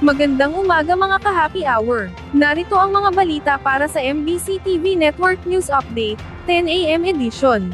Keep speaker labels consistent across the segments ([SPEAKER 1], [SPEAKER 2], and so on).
[SPEAKER 1] Magandang umaga mga ka-happy hour. Narito ang mga balita para sa MBC TV Network News Update, 10 AM edition.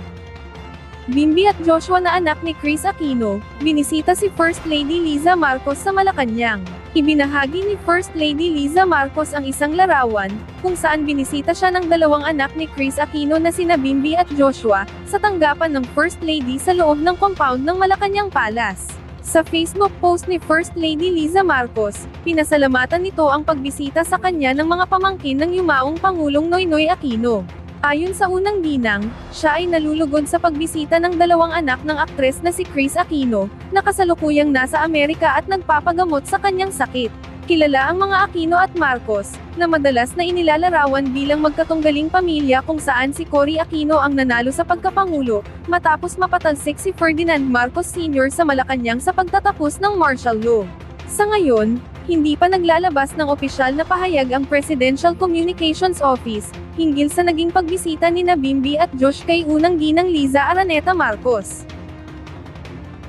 [SPEAKER 1] Bimby at Joshua na anak ni Kris Aquino, binisita si First Lady Liza Marcos sa Malacanang. Ibinahagi ni First Lady Liza Marcos ang isang larawan, kung saan binisita siya ng dalawang anak ni Kris Aquino na sina Bimby at Joshua, sa tanggapan ng First Lady sa loob ng compound ng Malacanang Palace. Sa Facebook post ni First Lady Liza Marcos, pinasalamatan nito ang pagbisita sa kanya ng mga pamangkin ng yumaong Pangulong Noynoy Aquino. Ayon sa unang ginang, siya ay nalulugod sa pagbisita ng dalawang anak ng aktres na si Kris Aquino, na kasalukuyang nasa Amerika at nagpapagamot sa kanyang sakit. Kilala ang mga Aquino at Marcos, na madalas na inilalarawan bilang magkatunggaling pamilya kung saan si Cory Aquino ang nanalo sa pagkapangulo, matapos mapatalsik si Ferdinand Marcos Sr. sa Malacanang sa pagtatapos ng martial law. Sa ngayon, hindi pa naglalabas ng opisyal na pahayag ang Presidential Communications Office, hinggil sa naging pagbisita nina Bimby at Josh kay unang ginang Liza Araneta Marcos.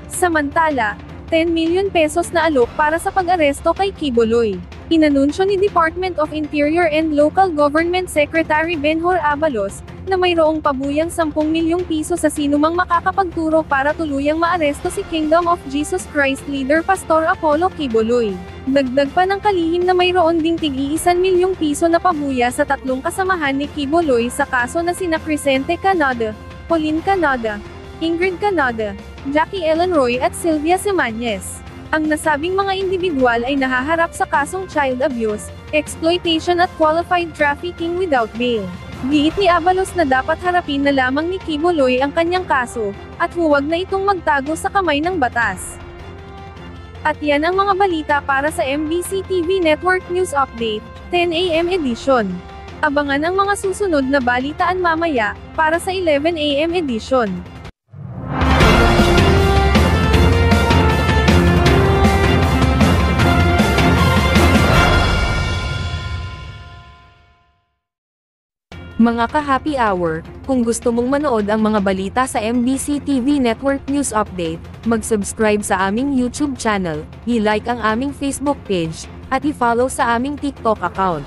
[SPEAKER 1] Samantala, 10 million pesos na alok para sa pag-aresto kay Quiboloy. Inanunsyo ni Department of Interior and Local Government Secretary Benhur Abalos, na mayroong pabuyang 10 milyong piso sa sinumang makakapagturo para tuluyang maaresto si Kingdom of Jesus Christ leader Pastor Apollo Quiboloy. Dagdag pa ng kalihim na mayroon ding tig-1 milyong piso na pabuya sa tatlong kasamahan ni Quiboloy sa kaso na sina Crescente Canada, Pauline Canada, Ingrid Canada, Jackie Ellen Roy at Sylvia Semañez. Ang nasabing mga individual ay nahaharap sa kasong child abuse, exploitation at qualified trafficking without bail. Giit ni Abalos na dapat harapin na lamang ni Quiboloy ang kanyang kaso, at huwag na itong magtago sa kamay ng batas. At yan ang mga balita para sa MBC TV Network News Update, 10 AM edition. Abangan ang mga susunod na balitaan mamaya, para sa 11 AM edition. Mga ka-happy hour, kung gusto mong manood ang mga balita sa MBC TV Network News Update, mag-subscribe sa aming YouTube channel, i-like ang aming Facebook page, at i-follow sa aming TikTok account.